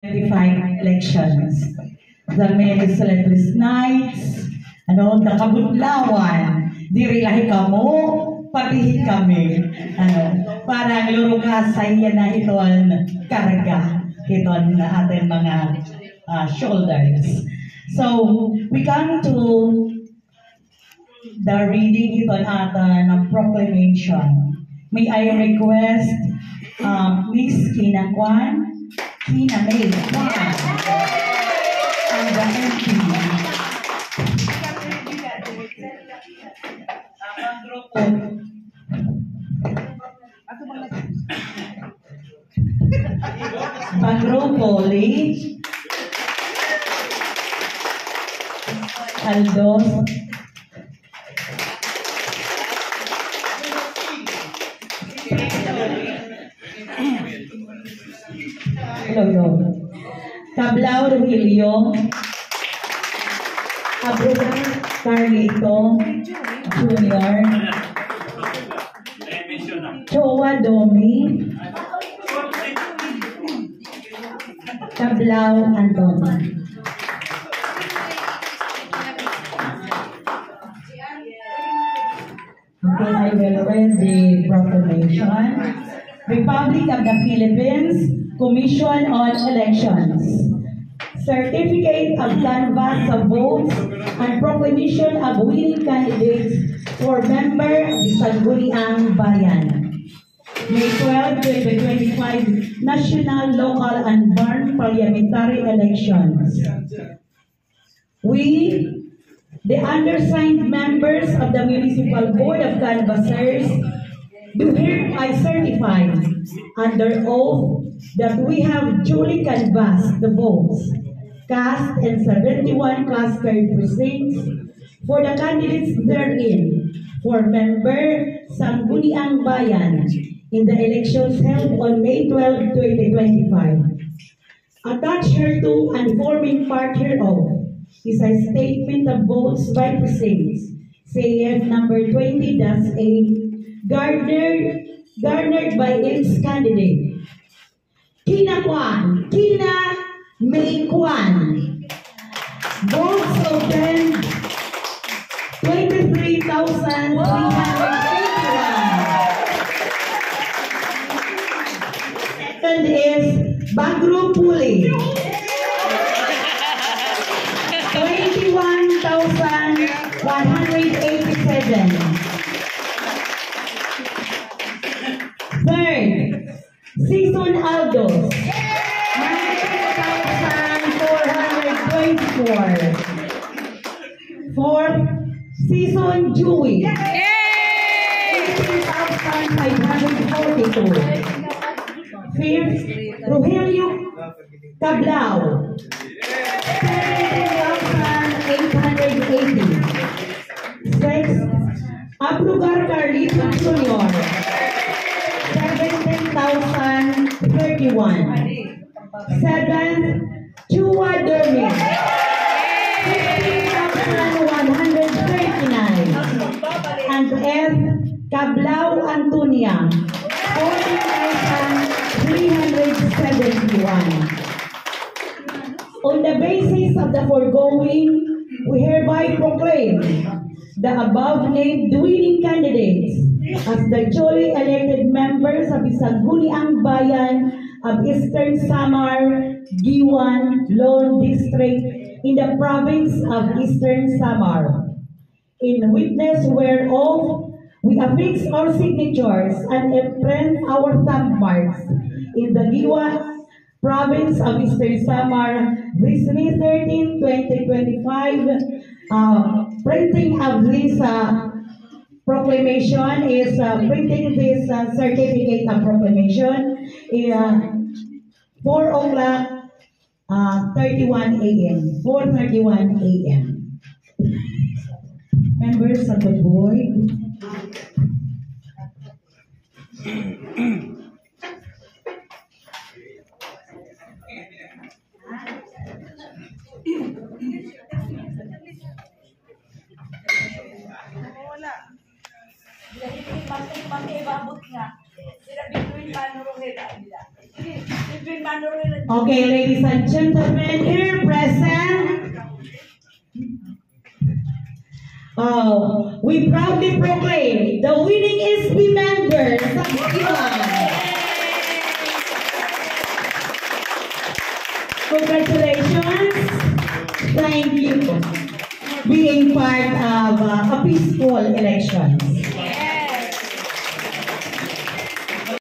verify elections. The many celebrity nights, the kabutlawan, dirilahi kamo, patihit kami. Parang lurukasay yan na iton karga, iton na ating mga shoulders. So, we come to the reading iton atin ng proclamation. May I request Miss Kina May Kwan, and the MP. Pangrupo Lee, Aldos, Tablao Rogelio, Abrugan Carlito Jr., Chowa Domi, Tablao Anton. Okay, I will read the proclamation. Republic of the Philippines, Commission on Elections. Certificate of canvass of votes and proclamation of winning candidates for member of the Sangguniang Bayan. May 12, 2025 National, Local, and Barn Parliamentary Elections. We, the undersigned members of the Municipal Board of Canvassers, do hereby certify under oath that we have duly canvassed the votes cast in 71 clustered precincts for the candidates therein for member Sangguniang Bayan in the elections held on May 12, 2025. Attached hereto and forming part hereof is a statement of votes by precincts, CF number 20-8, garnered by its candidate. Kina May Kwan. Votes obtained 23,381. Second is Bagro Puli. 21,187. Third, Season Aldos, 19,424. Fourth, Season Dewey, 18,542. Fifth, Rogelio Tablao, 17,880. Sixth, Abrugar Carlito Jr., 17,031. Seventh, Chua Domi, 15,139. And eighth, Tablao Antonia, 40,371. On the basis of the foregoing, we hereby proclaim the above-named winning candidates as the duly elected members of the Sangguniang Bayan of Eastern Samar, Giwan, Lone District in the province of Eastern Samar. In witness whereof, we affix our signatures and imprint our thumb marks in the Giwan province of Eastern Samar this May 13, 2025. Printing of this proclamation is printing this certificate of proclamation 4 o'clock 31 a.m. 4:31 a.m. Members of the board, Okay, ladies and gentlemen, here present, we proudly proclaim the winning SB members of Iwan. Congratulations. Thank you being part of a peaceful election.